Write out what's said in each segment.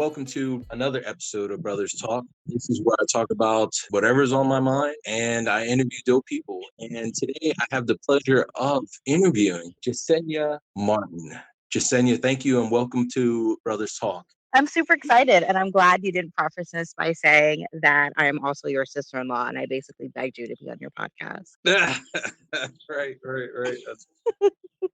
welcome to another episode of Brothers Talk. This is where I talk about whatever's on my mind and I interview dope people. And today I have the pleasure of interviewing Jesuina Martin. Jesuina, thank you and welcome to Brothers Talk. I'm super excited, and I'm glad you didn't preface this by saying that I am also your sister-in-law, and I basically begged you to be on your podcast. Right.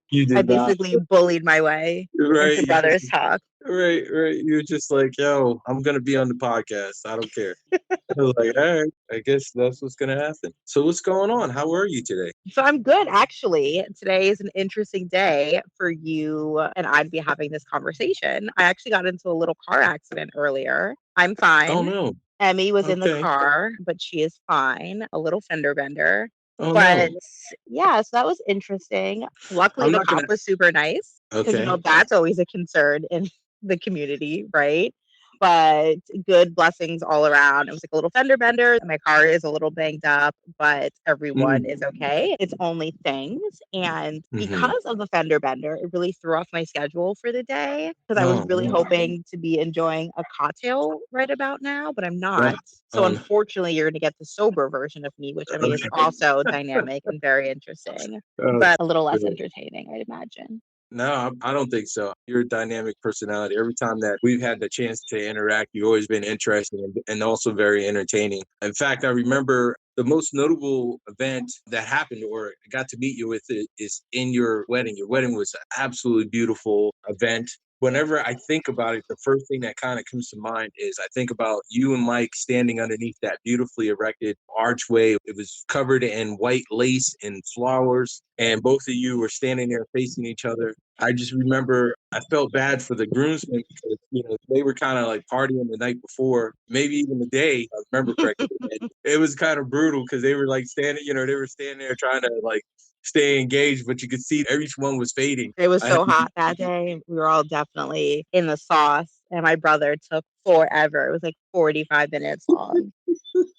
You I did not. basically bullied my way Right. into Brothers Talk. Right. You're just like, yo, I'm going to be on the podcast. I don't care. I was like, all right, I guess that's what's going to happen. So what's going on? How are you today? So I'm good, actually. Today is an interesting day for you and I'd be having this conversation. I actually got into a little car accident earlier. I'm Oh, fine. no. Emmy was in the Okay. car, but she is fine. A little fender bender. Oh, But no. yeah, so that was interesting. Luckily, I'm the not going cop to. was super nice because, Okay. that's always a concern in the community, right? But good blessings all around. It was like a little fender bender. My car is a little banged up, but everyone is okay. It's only things. And Mm-hmm. because of the fender bender, it really threw off my schedule for the day because I was Oh, really no. hoping to be enjoying a cocktail right about now, but I'm not. So Um, unfortunately, you're going to get the sober version of me, which I mean is okay. also dynamic and very interesting, Uh, but a little less good. entertaining, I'd imagine. No, I don't think so. You're a dynamic personality. Every time that we've had the chance to interact, you've always been interesting and also very entertaining. In fact, I remember the most notable event that happened or got to meet you with it is in your wedding. Your wedding was an absolutely beautiful event. Whenever I think about it, the first thing that kind of comes to mind is I think about you and Mike standing underneath that beautifully erected archway. It was covered in white lace and flowers, and both of you were standing there facing each other. I just remember I felt bad for the groomsmen because they were kind of like partying the night before, maybe even the day. I remember correctly. And it was kind of brutal because they were like standing, they were standing there trying to like stay engaged, but you could see each one was fading. It was I had so hot that day. We were all definitely in the sauce, and my brother took forever. It was like 45 minutes long.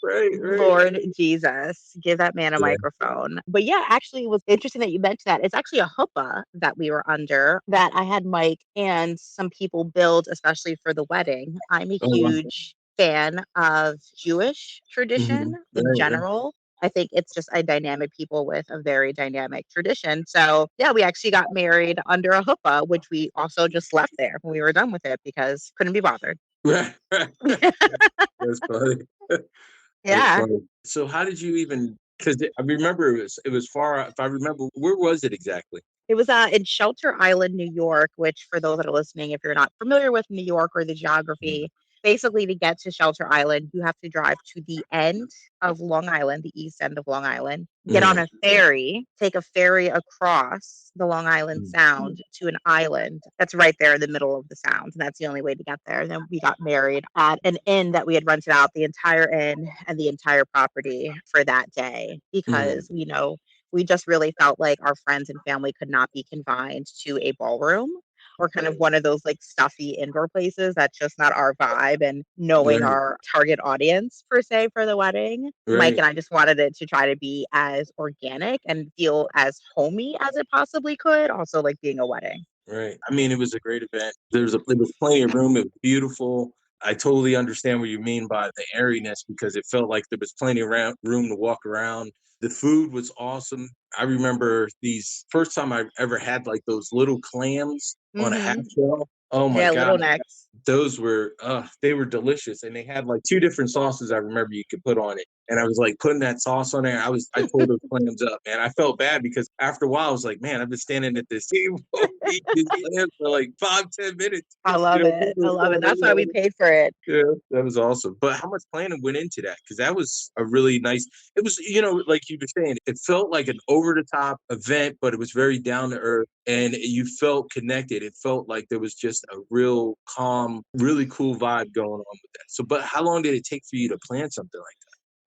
right. Lord Jesus, give that man a Yeah. microphone. But yeah, actually, it was interesting that you mentioned that. It's actually a huppah that we were under that I had Mike and some people build, especially for the wedding. I'm a Oh, wow. huge fan of Jewish Mm-hmm. tradition in Right. general. I think it's just a dynamic people with a very dynamic tradition. So yeah, we actually got married under a huppah, which we also just left there when we were done with it because couldn't be bothered. Right. That's funny. That's Yeah. funny. So how did you even? Because I remember it was far. If I remember, where was it exactly? It was in Shelter Island, New York, which for those that are listening, if you're not familiar with New York or the geography, basically to get to Shelter Island, you have to drive to the end of Long Island, the east end of Long Island, get on Mm-hmm. a ferry, take a ferry across the Long Island Sound to an island that's right there in the middle of the sound. And that's the only way to get there. And then we got married at an inn that we had rented out the entire inn and the entire property for that day because, we just really felt like our friends and family could not be confined to a ballroom or kind of one of those like stuffy indoor places. That's just not our vibe. And knowing Right. our target audience per se for the wedding, Mike Right. and I just wanted it to try to be as organic and feel as homey as it possibly could. Also, like being a wedding. Right. I mean, it was a great event. There was plenty of room. It was beautiful. I totally understand what you mean by the airiness because it felt like there was plenty of room to walk around. The food was awesome. I remember these first time I ever had like those little clams on a half Mm-hmm. shell. Oh my Yeah, God. little necks. Those were they were delicious and they had like two different sauces I remember you could put on it, and I was like putting that sauce on there. I pulled those clams up, and I felt bad because after a while I was like, man, I've been standing at this table eating these clams for like 5-10 minutes. I love it. I love it. That's why we paid for it. Yeah, that was awesome. But how much planning went into that? Because that was a really nice. It was, like you were saying, it felt like an over the top event, but it was very down to earth, and you felt connected. It felt like there was just a real calm, really cool vibe going on with that. So, but how long did it take for you to plan something like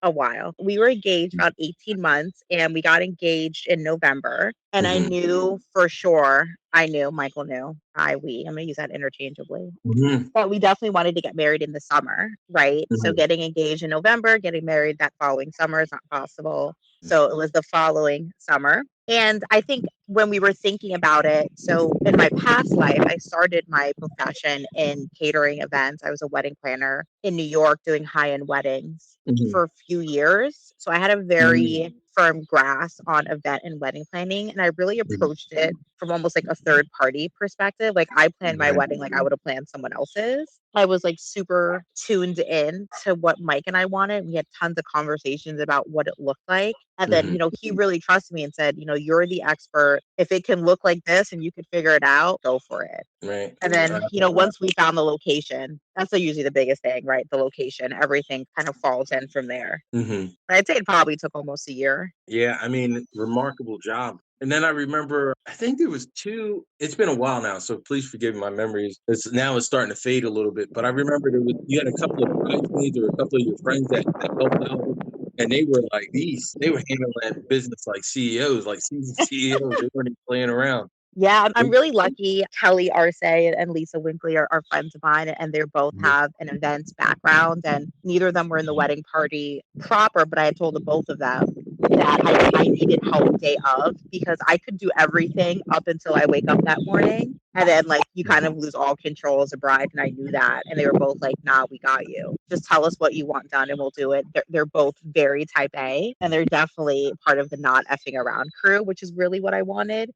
A while. We were engaged about 18 months and we got engaged in November. And I Hmm. knew for sure, I knew, Michael knew, we, I'm going to use that interchangeably, Hmm. but we definitely wanted to get married in the summer, right? So Hmm. getting engaged in November, getting married that following summer is not possible. So it was the following summer. And I think when we were thinking about it, so in my past life, I started my profession in catering events. I was a wedding planner in New York doing high end weddings Hmm. for a few years. So I had a very firm grasp on event and wedding planning. And I really approached it from almost like a third party perspective. Like I planned my Right. wedding like I would have planned someone else's. I was like super tuned in to what Mike and I wanted. We had tons of conversations about what it looked like. And then, Hmm. he really trusted me and said, you're the expert. If it can look like this and you could figure it out, go for it. Right. And then, once we found the location, that's usually the biggest thing, right? The location, everything kind of falls in from there. Hmm. I'd say it probably took almost a year. Yeah, I mean, remarkable job. And then I remember, I think there was two. It's been a while now, so please forgive my memories. It's starting to fade a little bit. But I remember you had a couple of bridesmaids or a couple of your friends that helped out, and they were like these. They were handling that business like CEOs, like seasoned CEOs. They weren't even playing around. Yeah, I'm really lucky. Kelly Arce and Lisa Winkley are friends of mine, and they both Mhm. have an events background. And neither of them were in the wedding party proper, but I had told the both of them that I needed help day of because I could do everything up until I wake up that morning. And then, like, you kind of lose all control as a bride. And I knew that. And they were both like, nah, we got you. Just tell us what you want done and we'll do it. They're both very type A, and they're definitely part of the not effing around crew, which is really what I wanted.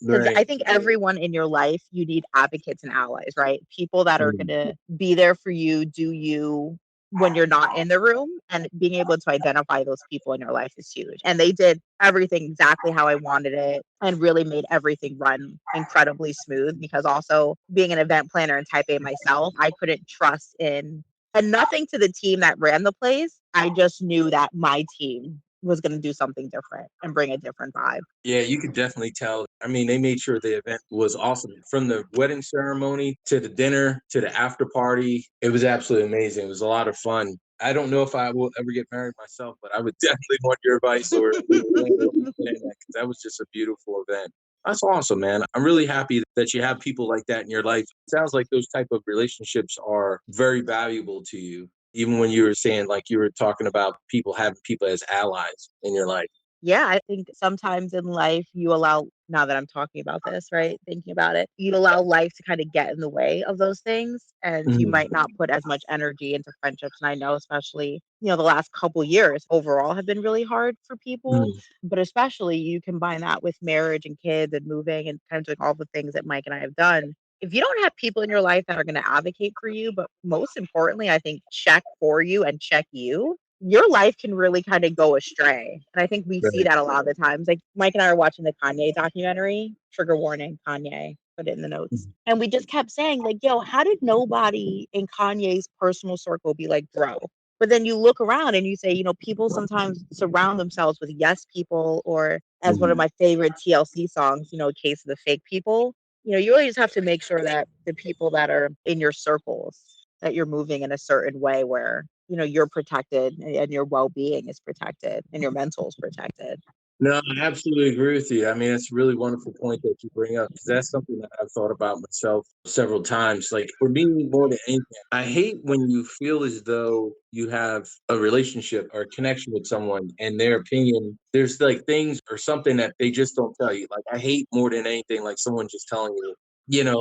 Because Right. I think everyone in your life, you need advocates and allies, right? People that are going Mm. to be there for you, do you when you're not in the room, and being able to identify those people in your life is huge. And they did everything exactly how I wanted it and really made everything run incredibly smooth because also being an event planner and type A myself, I couldn't trust in and nothing to the team that ran the place. I just knew that my team was going to do something different and bring a different vibe. Yeah, you could definitely tell. I mean, they made sure the event was awesome. From the wedding ceremony to the dinner to the after party. It was absolutely amazing. It was a lot of fun. I don't know if I will ever get married myself, but I would definitely want your advice or plan that because that was just a beautiful event. That's awesome, man. I'm really happy that you have people like that in your life. It sounds like those type of relationships are very valuable to you. Even when you were saying, like you were talking about people having people as allies in your life. Yeah, I think sometimes in life you allow now that I'm talking about this, right? Thinking about it, you allow life to kind of get in the way of those things and you Mhm. might not put as much energy into friendships. And I know especially, the last couple years overall have been really hard for people, Mhm. but especially you combine that with marriage and kids and moving and kind of doing all the things that Mike and I have done. If you don't have people in your life that are going to advocate for you, but most importantly, I think check for you and check you, your life can really kind of go astray. And I think we see Right. that a lot of the times. Like Mike and I are watching the Kanye documentary, trigger warning, Kanye, put it in the notes. Mhm. And we just kept saying, like, yo, how did nobody in Kanye's personal circle be like, bro? But then you look around and you say, people sometimes surround themselves with yes people, or as one of Mhm. my favorite TLC songs, Case of the Fake People. You really just have to make sure that the people that are in your circles, that you're moving in a certain way where you're protected and your well-being is protected and your mental is protected. No, I absolutely agree with you. I mean, it's a really wonderful point that you bring up because that's something that I've thought about myself several times. Like for me, more than anything, I hate when you feel as though you have a relationship or a connection with someone and their opinion, there's like things or something that they just don't tell you. Like I hate more than anything, like someone just telling you,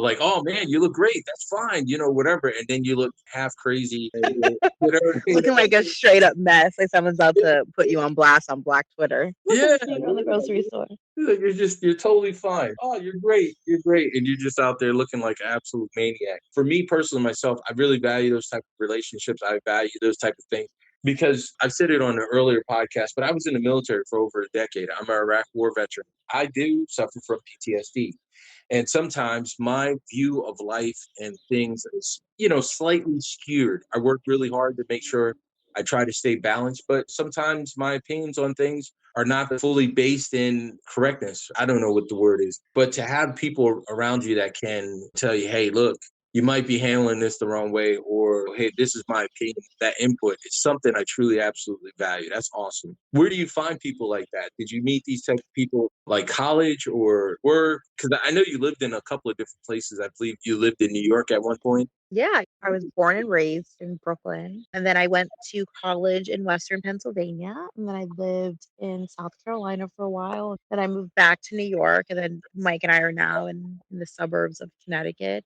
like, oh man, you look great. That's fine, whatever. And then you look half crazy, whatever. Looking like a straight up mess, like someone's about to put you on blast on Black Twitter. Look at Yeah, this nigga in the grocery store. like, you're totally fine. Oh, you're great. You're great. And you're just out there looking like an absolute maniac. For me personally, myself, I really value those type of relationships. I value those type of things because I've said it on an earlier podcast, but I was in the military for over a decade. I'm an Iraq war veteran. I do suffer from PTSD. And sometimes my view of life and things is, slightly skewed. I work really hard to make sure I try to stay balanced, but sometimes my opinions on things are not fully based in correctness. I don't know what the word is, but to have people around you that can tell you, hey, look, you might be handling this the wrong way, or hey, this is my opinion. That input is something I truly absolutely value. That's awesome. Where do you find people like that? Did you meet these type of people like college or work? Because I know you lived in a couple of different places. I believe you lived in New York at one point. Yeah, I was born and raised in Brooklyn, and then I went to college in Western Pennsylvania, and then I lived in South Carolina for a while. Then I moved back to New York, and then Mike and I are now in the suburbs of Connecticut.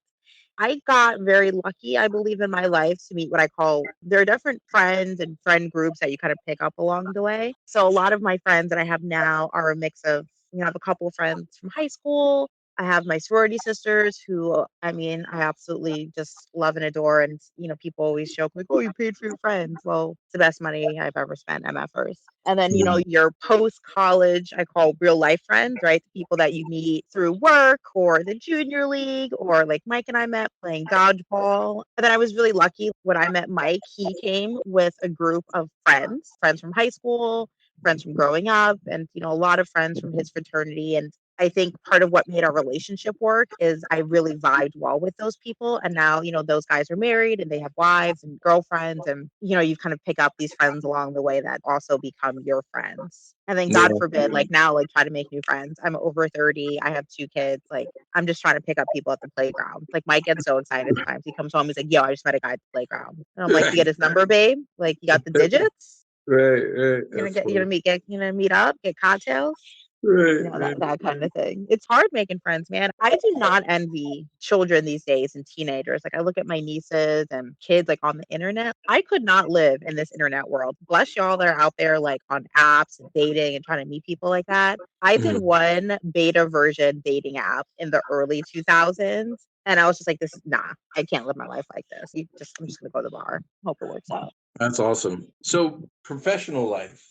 I got very lucky, I believe, in my life to meet what I call there are different friends and friend groups that you kind of pick up along the way. So a lot of my friends that I have now are a mix of, I have a couple of friends from high school. I have my sorority sisters who, I mean, I absolutely just love and adore. And, people always joke, like, oh, you paid for your friends. Well, it's the best money I've ever spent, MFers. And then, Mhm. your post college, I call real life friends, right? The people that you meet through work or the junior league, or like Mike and I met playing dodgeball. And then I was really lucky when I met Mike, he came with a group of friends from high school, friends from growing up, and, a lot of friends from his fraternity. And I think part of what made our relationship work is I really vibed well with those people. And now, those guys are married and they have wives and girlfriends. And, you kind of pick up these friends along the way that also become your friends. And then, God Yeah. forbid, like now, like try to make new friends. I'm over 30. I have 2 kids. Like, I'm just trying to pick up people at the playground. Like, Mike gets so excited sometimes. He comes home, he's like, yo, I just met a guy at the playground. And I'm like, you get his number, babe? Like, you got the digits? Right, right. That's You're funny. gonna meet up, get cocktails? Right, That right. that kind of thing. It's hard making friends, man. I do not envy children these days and teenagers. Like, I look at my nieces and kids, like, on the internet. I could not live in this internet world. Bless y'all that are out there, like, on apps and dating and trying to meet people like that. I did Mhm. one beta version dating app in the early 2000s, and I was just like, "This nah, I can't live my life like this. I'm just gonna go to the bar, hope it works out." That's awesome. So professional life,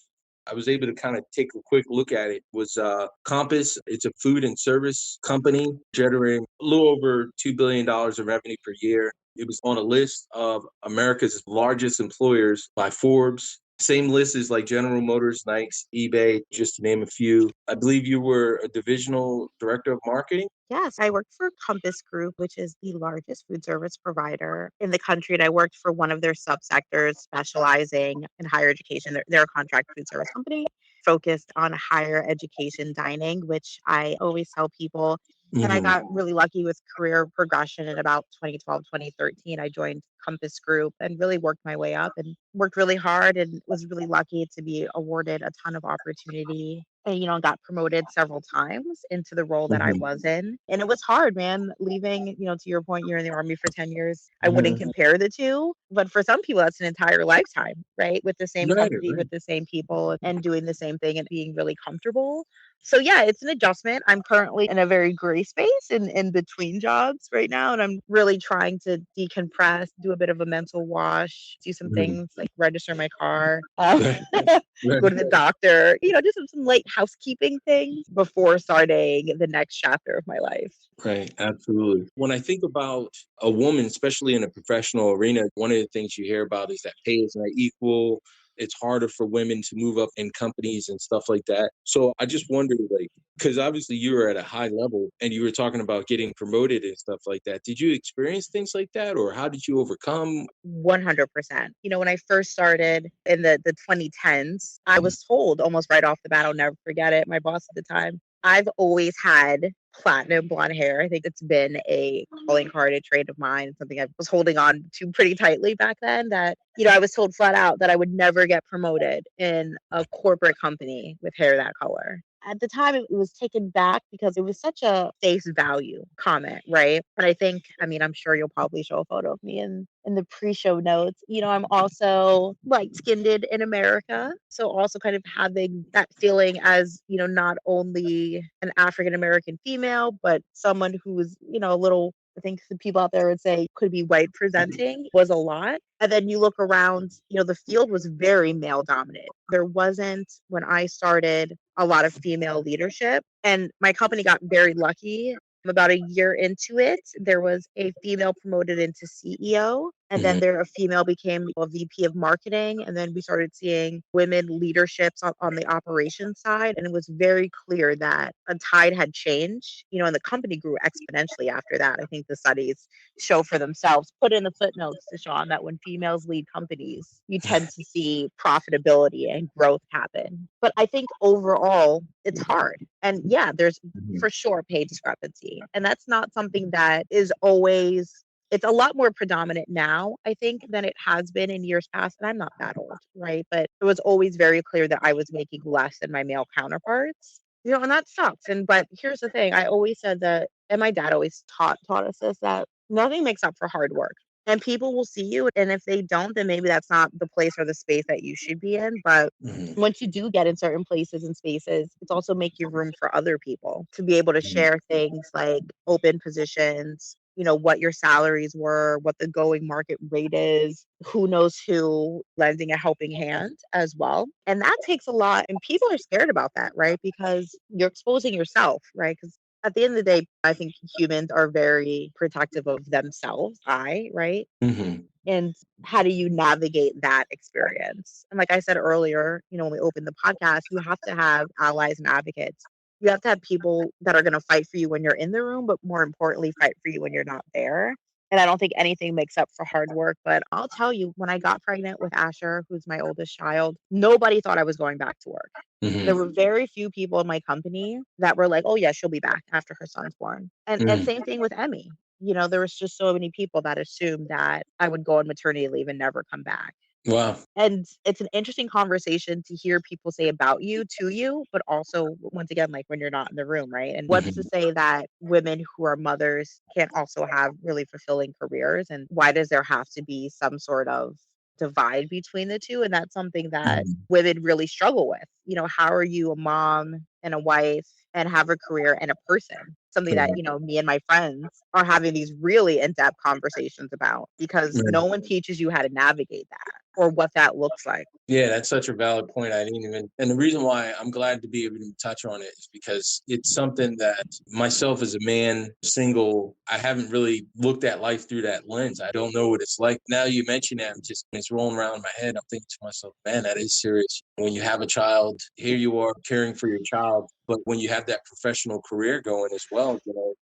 I was able to kind of take a quick look at it. Was Compass? It's a food and service company generating a little over $2 billion in revenue per year. It was on a list of America's largest employers by Forbes. Same list as like General Motors, Nike, eBay, just to name a few. I believe you were a divisional director of marketing. Yes, I worked for Compass Group, which is the largest food service provider in the country, and I worked for one of their subsectors specializing in higher education. They're a contract food service company focused on higher education dining, which I always tell people. And I got Hmm. really lucky with career progression in about 2012, 2013. I joined Compass Group and really worked my way up and worked really hard and was really lucky to be awarded a ton of opportunity and, got promoted several times into the role that I was Hmm. in. And it was hard, man, leaving, to your point, you're in the army for 10 years. I wouldn't Hmm. compare the two, but for some people, that's an entire lifetime, right? With the same Right, company, right. with the same people, and doing the same thing and being really comfortable. So yeah, it's an adjustment. I'm currently in a very gray space in between jobs right now, and I'm really trying to decompress, do a bit of a mental wash, do some Mhm. things like register my car, Right, right, go to the doctor, just some light housekeeping things before starting the next chapter of my life. right, absolutely. When I think about a woman, especially in a professional arena, one of the things you hear about is that pay is not equal. It's harder for women to move up in companies and stuff like that. So I just wonder, like, because obviously you were at a high level and you were talking about getting promoted and stuff like that. Did you experience things like that, or how did you overcome? 100%. When I first started in the 2010s, I was told almost right off the bat, I'll never forget it. My boss at the time, I've always had platinum blonde hair. I think it's been a calling card, a trait of mine, something I was holding on to pretty tightly back then. That, I was told flat out that I would never get promoted in a corporate company with hair that color. At the time, it was taken back because it was such a face value comment, right? And I think, I mean, I'm sure you'll probably show a photo of me in the pre-show notes. I'm also light-skinned in America, so also kind of having that feeling as, not only an African American female, but someone who's, a little, I think the people out there would say could be white presenting was a lot. And then you look around, the field was very male dominant. There wasn't, when I started, a lot of female leadership. And my company got very lucky. About a year into it, there was a female promoted into CEO. And then Mhm. there a female became a VP of marketing. And then we started seeing women leaderships on the operations side. And it was very clear that a tide had changed, and the company grew exponentially after that. I think the studies show for themselves. Put in the footnotes, Deshaun, that when females lead companies, you tend to see profitability and growth happen. But I think overall, it's hard. And yeah, there's Mhm. for sure pay discrepancy. And that's not something that is always, it's a lot more predominant now, I think, than it has been in years past. And I'm not that old, right? But it was always very clear that I was making less than my male counterparts. And that sucks. But here's the thing. I always said that, and my dad always taught us this, that nothing makes up for hard work. And people will see you. And if they don't, then maybe that's not the place or the space that you should be in. But Mhm. once you do get in certain places and spaces, it's also making room for other people to be able to share things like open positions, what your salaries were, what the going market rate is, who knows who, lending a helping hand as well. And that takes a lot. And people are scared about that, right? Because you're exposing yourself, right? Because at the end of the day, I think humans are very protective of themselves, right? Mhm. And how do you navigate that experience? And like I said earlier, when we opened the podcast, you have to have allies and advocates. You have to have people that are going to fight for you when you're in the room, but more importantly, fight for you when you're not there. And I don't think anything makes up for hard work. But I'll tell you, when I got pregnant with Asher, who's my oldest child, nobody thought I was going back to work. There Mhm. were very few people in my company that were like, "Oh yeah, she'll be back after her son's born." And Mhm. same thing with Emmy. There was just so many people that assumed that I would go on maternity leave and never come back. Wow. And it's an interesting conversation to hear people say about you to you, but also once again, like when you're not in the room, right? And what's to Mhm. say that women who are mothers can't also have really fulfilling careers? And why does there have to be some sort of divide between the two? And that's something that Mhm. women really struggle with. How are you a mom and a wife and have a career and a person? Something that, Right. me and my friends are having these really in-depth conversations about because Right. no one teaches you how to navigate that or what that looks like. Yeah, that's such a valid point. I didn't even, and the reason why I'm glad to be able to touch on it is because it's something that myself as a man, single, I haven't really looked at life through that lens. I don't know what it's like. Now you mention that, it's rolling around in my head. I'm thinking to myself, man, that is serious. When you have a child, here you are caring for your child. But when you have that professional career going as well,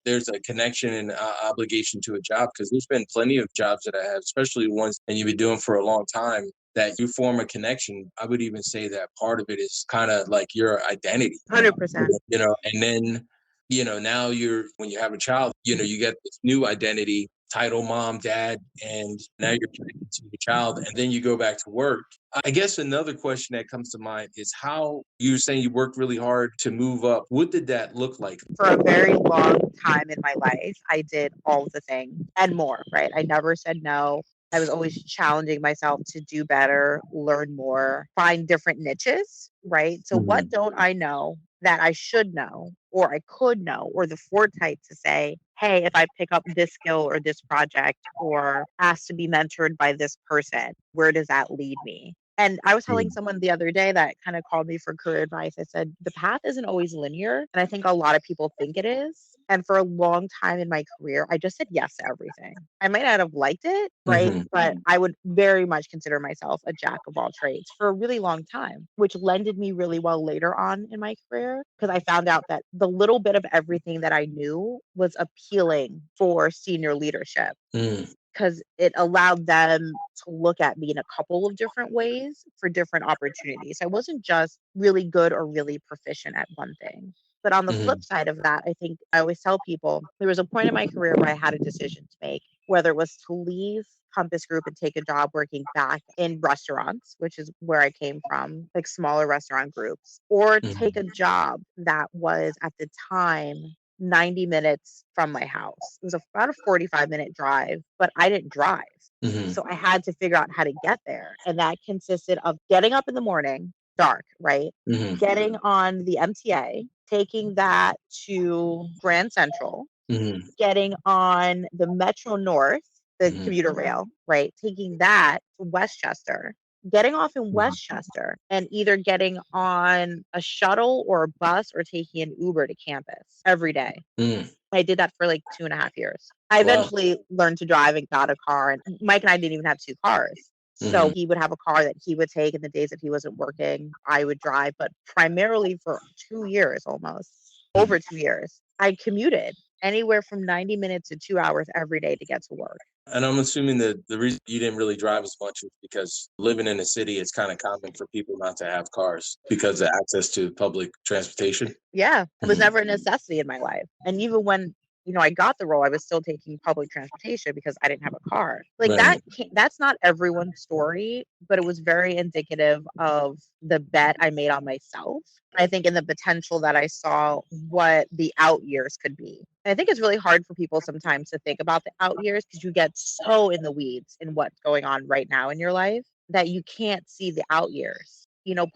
there's a connection and obligation to a job because there's been plenty of jobs that I have, especially ones that you've been doing for a long time that you form a connection. I would even say that part of it is kind of like your identity, 100%. and then, now when you have a child, you get this new identity, title, mom, dad, and now you're connected to your child. And then you go back to work. I guess another question that comes to mind is how you're saying you worked really hard to move up. What did that look like? For a very long time in my life, I did all the things and more, right? I never said no. I was always challenging myself to do better, learn more, find different niches, right? So, what Mhm. don't I know that I should know, or I could know, or the foresight to say, hey, if I pick up this skill or this project, or ask to be mentored by this person, where does that lead me? And I was telling Mhm. someone the other day that kind of called me for career advice. I said, the path isn't always linear. And I think a lot of people think it is. And for a long time in my career, I just said yes to everything. I might not have liked it, right? Mhm. But I would very much consider myself a jack of all trades for a really long time, which lended me really well later on in my career because I found out that the little bit of everything that I knew was appealing for senior leadership Mhm. because it allowed them to look at me in a couple of different ways for different opportunities. I wasn't just really good or really proficient at one thing. But on the flip Mhm. side of that, I think I always tell people there was a point in my career where I had a decision to make, whether it was to leave Compass Group and take a job working back in restaurants, which is where I came from, like smaller restaurant groups, or take Mhm. a job that was at the time 90 minutes from my house. It was about a 45-minute drive, but I didn't drive. Mhm. So I had to figure out how to get there. And that consisted of getting up in the morning, dark, right? Mhm. Getting on the MTA, taking that to Grand Central, Mhm. getting on the Metro North, the Mhm. commuter rail, right? Taking that to Westchester, getting off in Mhm. Westchester and either getting on a shuttle or a bus or taking an Uber to campus every day. Mm. I did that for like 2.5 years. I Wow. eventually learned to drive and got a car. And Mike and I didn't even have two cars. So Hmm. he would have a car that he would take in the days that he wasn't working. I would drive, but primarily for 2 years, almost over 2 years, I commuted anywhere from 90 minutes to 2 hours every day to get to work. And I'm assuming that the reason you didn't really drive as much is because living in a city, it's kind of common for people not to have cars because of access to public transportation. Yeah, it was Mhm. never a necessity in my life. And even when, I got the role, I was still taking public transportation because I didn't have a car. Like Right. that's not everyone's story, but it was very indicative of the bet I made on myself. I think in the potential that I saw what the out years could be. And I think it's really hard for people sometimes to think about the out years because you get so in the weeds in what's going on right now in your life that you can't see the out years.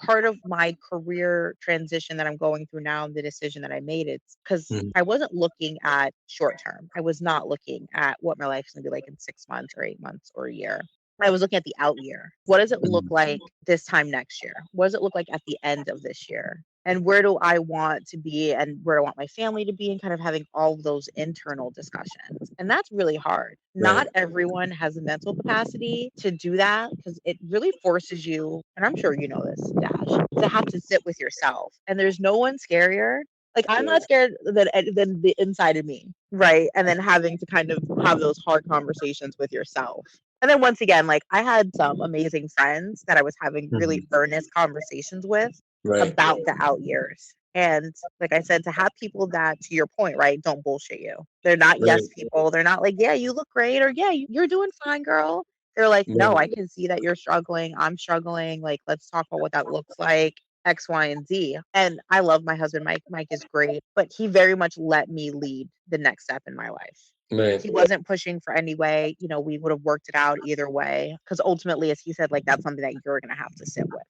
Part of my career transition that I'm going through now and the decision that I made, it's because Mhm. I wasn't looking at short term. I was not looking at what my life's going to be like in 6 months or 8 months or a year. I was looking at the out year. What does it look Mhm. like this time next year? What does it look like at the end of this year? And where do I want to be and where do I want my family to be, and kind of having all of those internal discussions. And that's really hard. Right. Not everyone has the mental capacity to do that because it really forces you, and I'm sure you know this, Dash, to have to sit with yourself. And there's no one scarier. Like I'm not scared than the inside of me, right? And then having to kind of have those hard conversations with yourself. And then once again, like I had some amazing friends that I was having really Mhm. earnest conversations with Right. about the out years. And like I said, to have people that, to your point, right, don't bullshit you. They're not yes Right. people. They're not like, yeah, you look great, or yeah, you're doing fine, girl. They're like, no, I Right. can see that you're struggling. I'm struggling. Like, let's talk about what that looks like. X, Y, and Z. And I love my husband, Mike. Mike is great, but he very much let me lead the next step in my life. Right. He wasn't pushing for any way. We would have worked it out either way. Because ultimately, as he said, like, that's something that you're going to have to sit with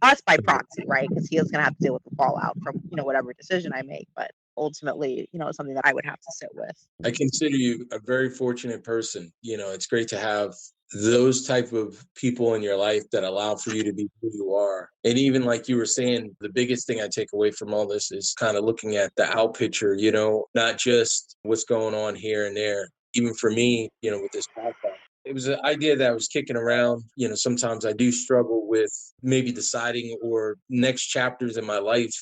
us by proxy, right? Because he was going to have to deal with the fallout from, whatever decision I make. But ultimately, it's something that I would have to sit with. I consider you a very fortunate person. It's great to have those type of people in your life that allow for you to be who you are. And even like you were saying, the biggest thing I take away from all this is kind of looking at the out picture, not just what's going on here and there. Even for me, with this podcast, it was an idea that I was kicking around. Sometimes I do struggle with maybe deciding or next chapters in my life.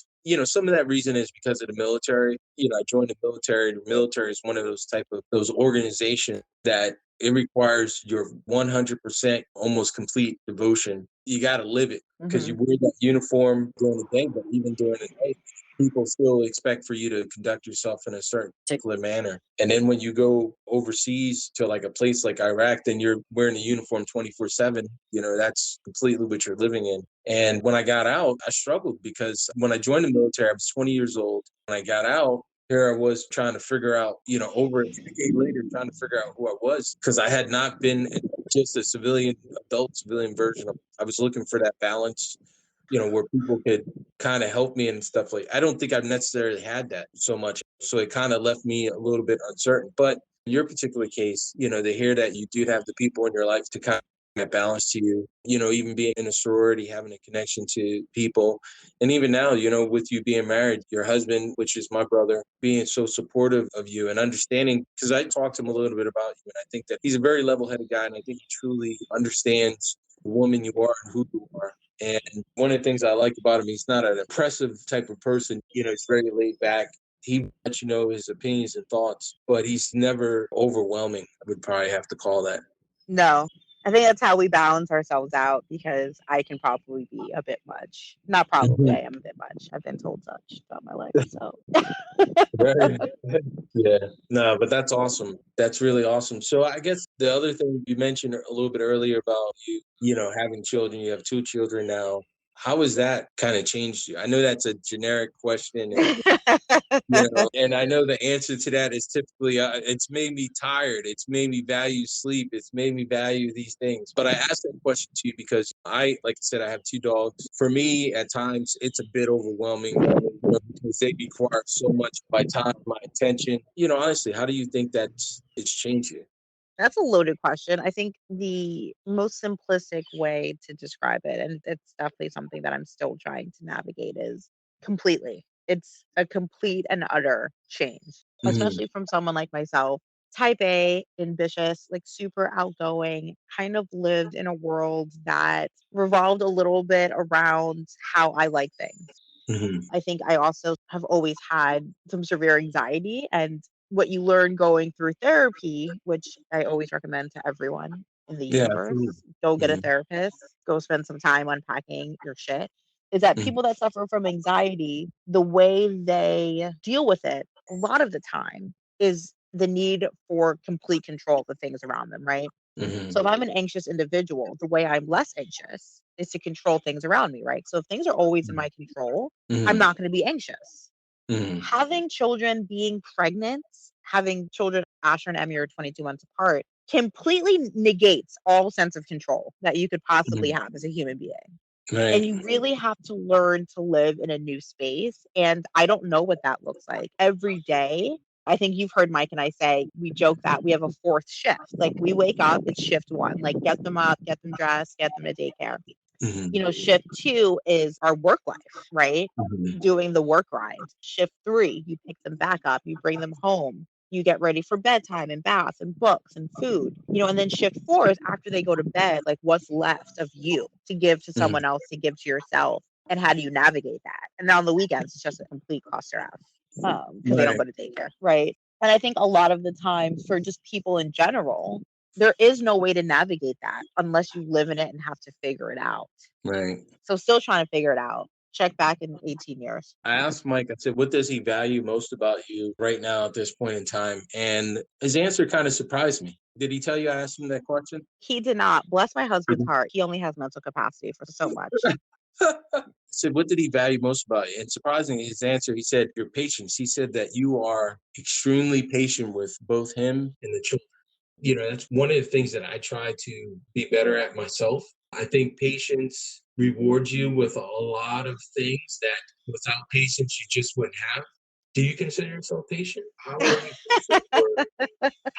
Some of that reason is because of the military. I joined the military. The military is one of those type of those organizations that it requires your 100% almost complete devotion. You got to live it because you Hmm. wear that uniform during the day, but even during the night, people still expect for you to conduct yourself in a certain particular manner. And then when you go overseas to like a place like Iraq, then you're wearing a uniform 24/7. That's completely what you're living in. And when I got out, I struggled because when I joined the military, I was 20 years old. When I got out, here I was trying to figure out, over a decade later, trying to figure out who I was because I had not been just a civilian, adult civilian version of. I was looking for that balance, where people could kind of help me and stuff like. I don't think I've necessarily had that so much, so it kind of left me a little bit uncertain. But in your particular case, to hear that you do have the people in your life to kind of that balance to you, even being in a sorority, having a connection to people. And even now, with you being married, your husband, which is my brother, being so supportive of you and understanding, because I talked to him a little bit about you. And I think that he's a very level headed guy. And I think he truly understands the woman you are and who you are. And one of the things I like about him, he's not an impressive type of person. He's very laid back. He lets you know his opinions and thoughts, but he's never overwhelming. I would probably have to call that. No, I think that's how we balance ourselves out because I can probably be a bit much. Not probably, I am a bit much. I've been told such throughout my life. So, Right. Yeah. No, but that's awesome. That's really awesome. So I guess the other thing you mentioned a little bit earlier about having children, you have two children now. How has that kind of changed you? I know that's a generic question, and I know the answer to that is typically it's made me tired. It's made me value sleep. It's made me value these things. But I asked that question to you because like I said, I have two dogs. For me, at times, it's a bit overwhelming because they require so much of my time, my attention. Honestly, how do you think that it's changed you? That's a loaded question. I think the most simplistic way to describe it, and it's definitely something that I'm still trying to navigate, is completely. It's a complete and utter change, Hmm. especially from someone like myself, type A, ambitious, like super outgoing, kind of lived in a world that revolved a little bit around how I like things. Hmm. I think I also have always had some severe anxiety, and what you learn going through therapy, which I always recommend to everyone in the Yeah, absolutely. universe, go get a Hmm. therapist, go spend some time unpacking your shit, is that Hmm. people that suffer from anxiety, the way they deal with it a lot of the time is the need for complete control of the things around them, right? So Hmm. if I'm an anxious individual, the way I'm less anxious is to control things around me, right? So if things are always in my control, I'm Hmm. not going to be anxious. Hmm. Having children, being pregnant, having children, Asher and Emmy are 22 months apart, completely negates all sense of control that you could possibly Hmm. have as a human being. And Right. you really have to learn to live in a new space. And I don't know what that looks like every day. I think you've heard Mike and I say, we joke that we have a fourth shift. Like we wake up, it's shift one, like get them up, get them dressed, get them to daycare. Hmm. Shift two is our work life, right? Hmm. Doing the work grind. Shift three, you pick them back up, you bring them home, you get ready for bedtime and bath and books and food, and then shift four is after they go to bed, like what's left of you to give to Hmm. someone else, to give to yourself, and how do you navigate that? And then on the weekends, it's just a complete cluster F because they don't Right. go to daycare, right? And I think a lot of the time for just people in general, there is no way to navigate that unless you live in it and have to figure it out. Right. So still trying to figure it out. Check back in 18 years. I asked Mike, I said, what does he value most about you right now at this point in time? And his answer kind of surprised me. Did he tell you I asked him that question? He did not. Bless my husband's Mhm. heart. He only has mental capacity for so much. I said, what did he value most about you? And surprisingly, his answer, he said, your patience. He said that you are extremely patient with both him and the children. That's one of the things that I try to be better at myself. I think patience rewards you with a lot of things that without patience you just wouldn't have. Do you consider yourself patient? How are you patient? Or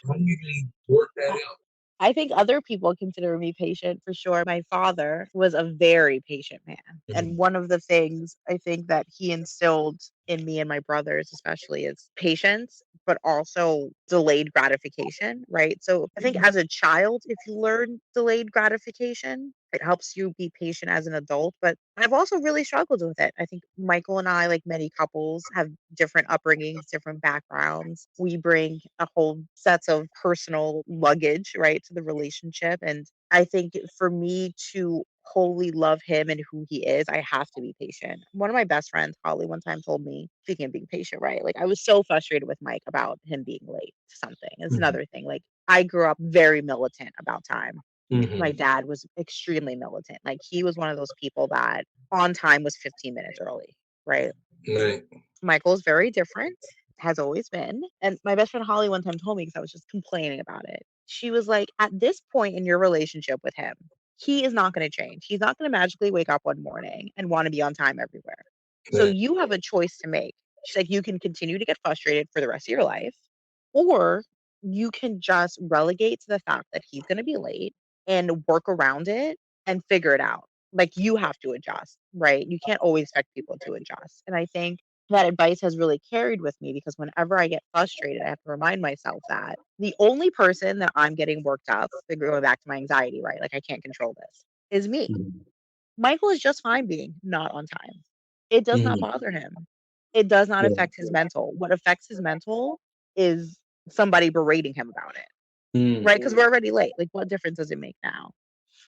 how do you really work that out? I think other people consider me patient for sure. My father was a very patient man. And Mhm. one of the things I think that he instilled in me and my brothers, especially, is patience, but also delayed gratification, right? So I think as a child, if you learn delayed gratification, it helps you be patient as an adult. But I've also really struggled with it. I think Michael and I, like many couples, have different upbringings, different backgrounds. We bring a whole sets of personal luggage, right, to the relationship. And I think for me to wholly love him and who he is, I have to be patient. One of my best friends, Holly, one time told me, speaking of being patient, right? Like I was so frustrated with Mike about him being late to something. It's Mhm. another thing. Like I grew up very militant about time. My Mhm. dad was extremely militant. Like he was one of those people that on time was 15 minutes early, right? Right. Michael's very different, has always been. And my best friend Holly one time told me because I was just complaining about it. She was like, at this point in your relationship with him, he is not going to change. He's not going to magically wake up one morning and want to be on time everywhere. So Right. you have a choice to make. She's like, you can continue to get frustrated for the rest of your life, or you can just relegate to the fact that he's going to be late and work around it and figure it out. Like you have to adjust, right? You can't always expect people to adjust. And I think that advice has really carried with me because whenever I get frustrated, I have to remind myself that the only person that I'm getting worked up, like going back to my anxiety, right? Like I can't control this, is me. Mhm. Michael is just fine being not on time. It does not Mhm. bother him. It does not Right. affect his mental. What affects his mental is somebody berating him about it, Mm. right? Because we're already late. Like, what difference does it make now?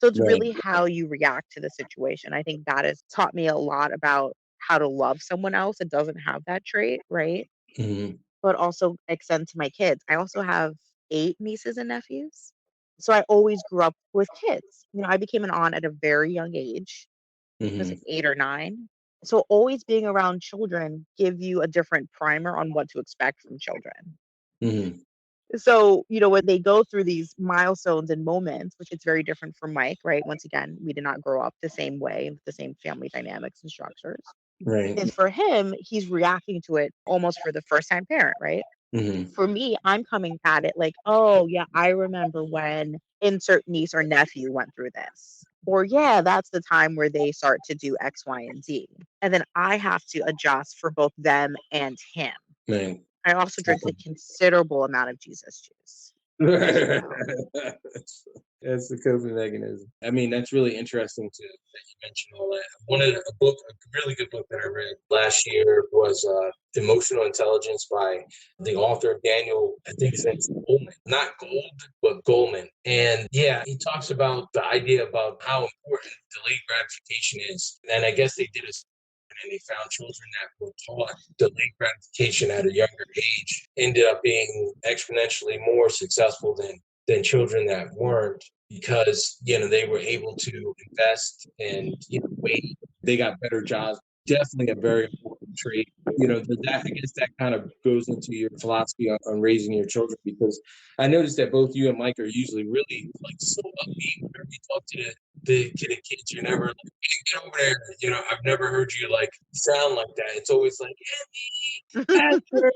So it's Right. really how you react to the situation. I think that has taught me a lot about how to love someone else that doesn't have that trait, right? Mhm. But also extend to my kids. I also have 8 nieces and nephews. So I always grew up with kids. I became an aunt at a very young age. I was Mhm. like 8 or 9. So always being around children give you a different primer on what to expect from children. Mhm. So, when they go through these milestones and moments, which it's very different from Mike, right? Once again, we did not grow up the same way with the same family dynamics and structures. Right. Is for him, he's reacting to it almost for the first time parent, right? Hmm. For me, I'm coming at it like, "Oh, yeah, I remember when insert niece or nephew went through this." Or, "Yeah, that's the time where they start to do X, Y, and Z." And then I have to adjust for both them and him. Right. I also drink a considerable amount of Jesus juice, just so you know. That's the coping mechanism. I mean, that's really interesting to that you mentioned all that. A really good book that I read last year was Emotional Intelligence by the author Daniel. I think his name's Goleman, not Gold, but Goleman. And yeah, he talks about the idea about how important delayed gratification is. And I guess they did a and they found children that were taught delayed gratification at a younger age ended up being exponentially more successful than children that weren't because they were able to invest and wait. They got better jobs. Definitely a very important trait. That I guess that kind of goes into your philosophy on raising your children because I noticed that both you and Mike are usually really like so upbeat whenever you talk to the kids. You're never like, hey, get over there. I've never heard you like sound like that. It's always like, Andy, Asher.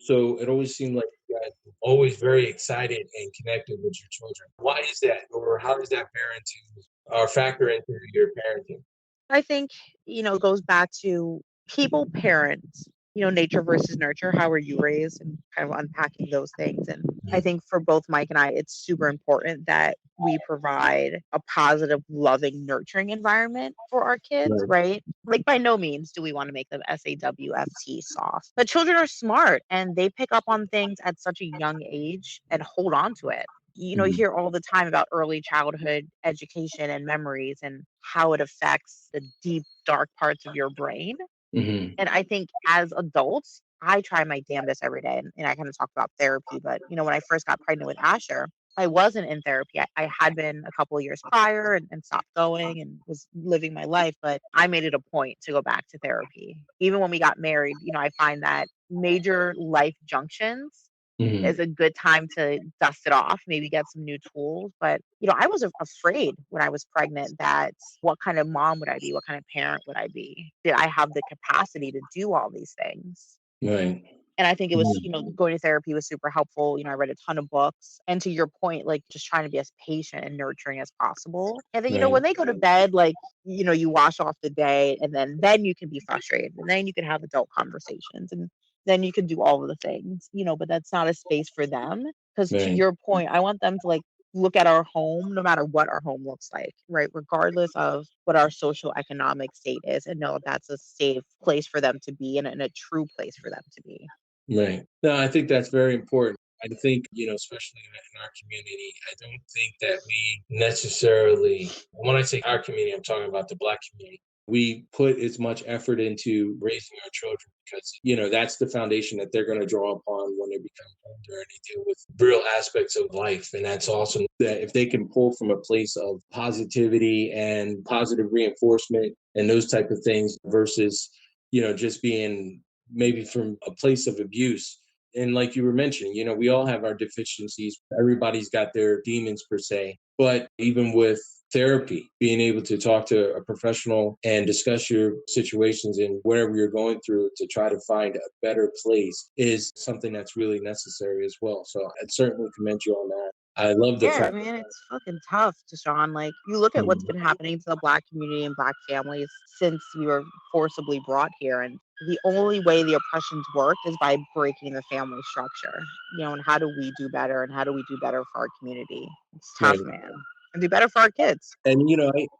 So it always seemed like you guys were always very excited and connected with your children. Why is that? Or how does that parenting or factor into your parenting? I think, it goes back to people parent, nature versus nurture. How were you raised and kind of unpacking those things. And I Mhm. think for both Mike and I, it's super important that we provide a positive, loving, nurturing environment for our kids, Right. right? Like, by no means do we want to make them SAWFT soft. But children are smart and they pick up on things at such a young age and hold on to it. You Mhm. hear all the time about early childhood education and memories and how it affects the deep, dark parts of your brain. Mhm. And I think as adults, I try my damnedest every day. And I kind of talk about therapy, but when I first got pregnant with Asher, I wasn't in therapy. I had been a couple of years prior and stopped going and was living my life, but I made it a point to go back to therapy. Even when we got married, I find that major life junctions is Mhm. a good time to dust it off, maybe get some new tools. But, I was afraid when I was pregnant that what kind of mom would I be? What kind of parent would I be? Did I have the capacity to do all these things? Right. And I think it was, Mhm. going to therapy was super helpful. I read a ton of books. And to your point, like just trying to be as patient and nurturing as possible. And then, Right. when they go to bed, like, you wash off the day and then you can be frustrated and then you can have adult conversations and then you can do all of the things, but that's not a space for them. Because to Right. your point, I want them to like look at our home no matter what our home looks like, right? Regardless of what our social economic state is, and know that's a safe place for them to be and a true place for them to be. Right. No, I think that's very important. I think, especially in our community, I don't think that we necessarily, when I say our community, I'm talking about the Black community. We put as much effort into raising our children because, that's the foundation that they're going to draw upon when they become older and they deal with real aspects of life. And that's awesome that if they can pull from a place of positivity and positive reinforcement and those type of things versus, just being maybe from a place of abuse. And like you were mentioning, we all have our deficiencies. Everybody's got their demons per se. But even with therapy, being able to talk to a professional and discuss your situations and whatever you're going through to try to find a better place is something that's really necessary as well. So I'd certainly commend you on that. I love the Yeah, fact. man, it's fucking tough, Deshaun. Like, you look at what's Mhm. been happening to the Black community and Black families since we were forcibly brought here. And the only way the oppressions worked is by breaking the family structure, and how do we do better and how do we do better for our community? It's tough, Right. man. And do better for our kids. And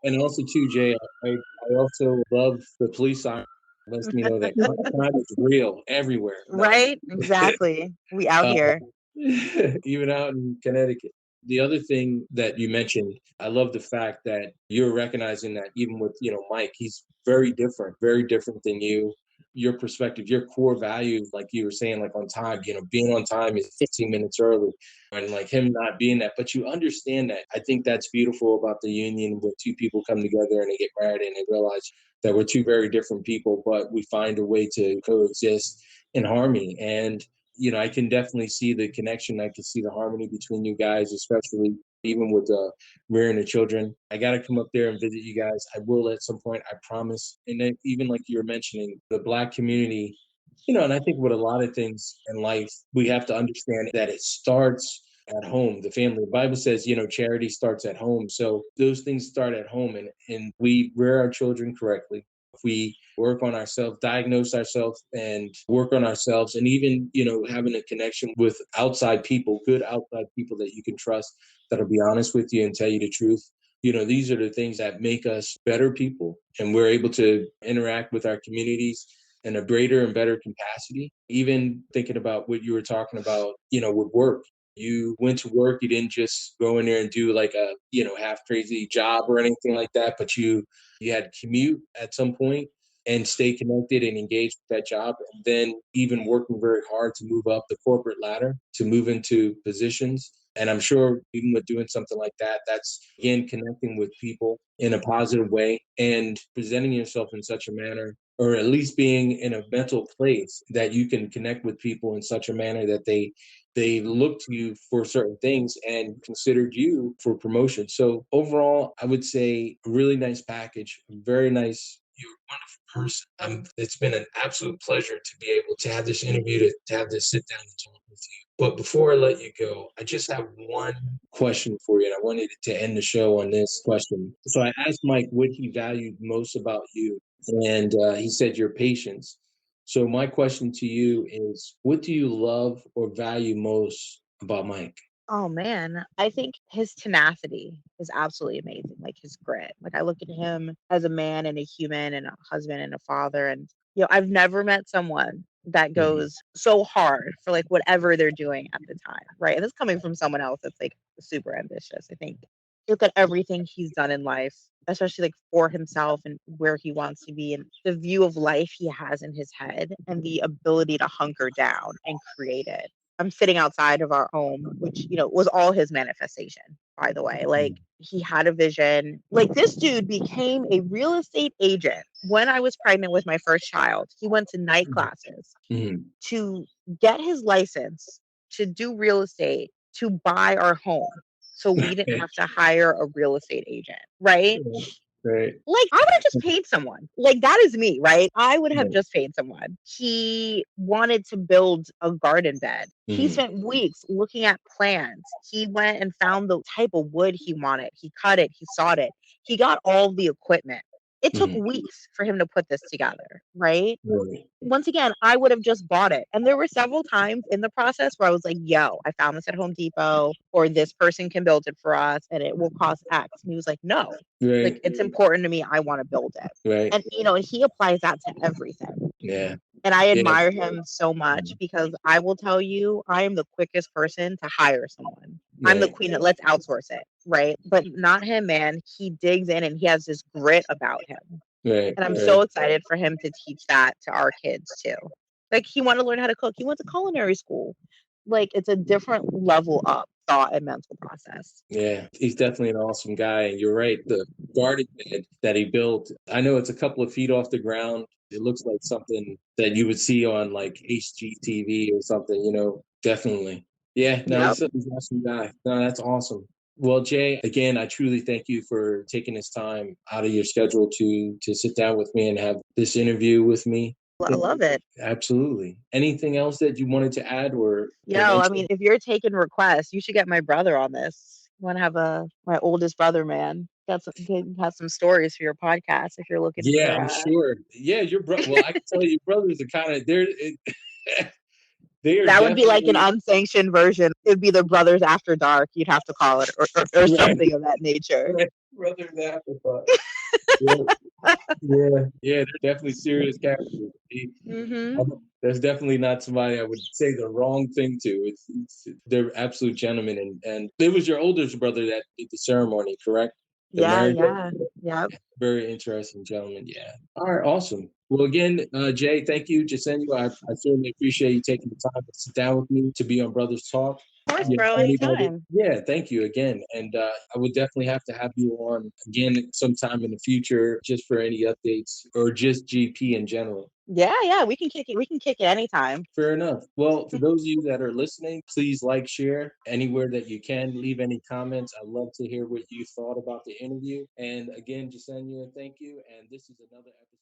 and also too, Jay, I also love the police siren. Lets me know that crime is real everywhere. No, I'm Right? Exactly. We out uh, here. even out in Connecticut. The other thing that you mentioned, I love the fact that you're recognizing that even with Mike, he's very different than you. Your perspective, your core values, like you were saying, like on time, being on time is 15 minutes early, and like him not being that. But you understand that. I think that's beautiful about the union when two people come together and they get married and they realize that we're two very different people, but we find a way to coexist in harmony. And I can definitely see the connection. I can see the harmony between you guys, especially even with rearing the children. I got to come up there and visit you guys. I will at some point, I promise. And then even like you were mentioning, the Black community, And I think with a lot of things in life, we have to understand that it starts at home, the family. The Bible says, charity starts at home. So those things start at home, and we rear our children correctly. If we work on ourselves, diagnose ourselves, and work on ourselves, and even, having a connection with outside people, good outside people that you can trust, that'll be honest with you and tell you the truth. These are the things that make us better people, and we're able to interact with our communities in a greater and better capacity. Even thinking about what you were talking about, with work. You went to work, you didn't just go in there and do like a, half crazy job or anything like that, but you had commute at some point and stay connected and engaged with that job. And then even working very hard to move up the corporate ladder, to move into positions. And I'm sure even with doing something like that, that's again connecting with people in a positive way and presenting yourself in such a manner, or at least being in a mental place that you can connect with people in such a manner that they look to you for certain things and considered you for promotion. So overall, I would say a really nice package, very nice. You're a wonderful person. It's been an absolute pleasure to be able to have this interview, to have this sit down and talk with you. But before I let you go, I just have one question for you, and I wanted to end the show on this question. So I asked Mike what he valued most about you, and he said your patience. So my question to you is, what do you love or value most about Mike? Oh man, I think his tenacity is absolutely amazing. Like his grit. Like I look at him as a man and a human and a husband and a father. And I've never met someone that Mhm. goes so hard for like whatever they're doing at the time. Right. And this coming from someone else that's like super ambitious. I think look at everything he's done in life, especially like for himself and where he wants to be and the view of life he has in his head and the ability to hunker down and create it. I'm sitting outside of our home, which, was all his manifestation, by the way. Like he had a vision. Like this dude became a real estate agent when I was pregnant with my first child. He went to night classes Mhm. to get his license to do real estate to buy our home. So we didn't have to hire a real estate agent, right? Right. Like, I would have just paid someone. Like, that is me, right? I would have Right. just paid someone. He wanted to build a garden bed. He Mhm. spent weeks looking at plans. He went and found the type of wood he wanted. He cut it, he sawed it. He got all the equipment. It took Mhm. weeks for him to put this together, right? Right. Once again, I would have just bought it. And there were several times in the process where I was like, yo, I found this at Home Depot, or this person can build it for us and it will cost X. And he was like, no, like Right. it's important to me. I want to build it. Right. And he applies that to everything. Yeah. And I Yeah. admire him so much because I will tell you, I am the quickest person to hire someone. I'm the Right. queen of let's outsource it, right? But not him, man. He digs in and he has this grit about him. Right. And I'm Right. so excited for him to teach that to our kids too. Like he wanted to learn how to cook. He went to culinary school. Like it's a different level up thought and mental process. Yeah, he's definitely an awesome guy. And you're right, the garden bed that he built, I know it's a couple of feet off the ground. It looks like something that you would see on like HGTV or something, definitely. Yeah, no, Yep. he's an awesome guy. No, that's awesome. Well, Jay, again, I truly thank you for taking this time out of your schedule to sit down with me and have this interview with me. I love it. Absolutely. Anything else that you wanted to add or Yo, I mention? mean, if you're taking requests, you should get my brother on this. Want to have my oldest brother, man. Has some stories for your podcast if you're looking Yeah, for I'm sure. Yeah, well, I can tell you, your brothers are kind of they are that would be like an definitely unsanctioned version. It'd be the Brothers After Dark, you'd have to call it, or right, something of that nature. right, brothers afterthought. Yeah, yeah, they're definitely serious characters. Hmm. There's definitely not somebody I would say the wrong thing to. They're absolute gentlemen, and it was your oldest brother that did the ceremony, correct? The Yeah, marriage. yeah, yeah. Very interesting gentleman. Yeah. All right. Awesome. Well, again, Jay, thank you. Jacinta, I certainly appreciate you taking the time to sit down with me to be on Brothers Talk. Of course, bro. Anybody? Anytime. Yeah. Thank you again. And I would definitely have to have you on again sometime in the future just for any updates or just GP in general. Yeah, yeah. We can kick it. We can kick it anytime. Fair enough. Well, for those of you that are listening, please like, share anywhere that you can. Leave any comments. I'd love to hear what you thought about the interview. And again, Jasenia, thank you. And this is another episode.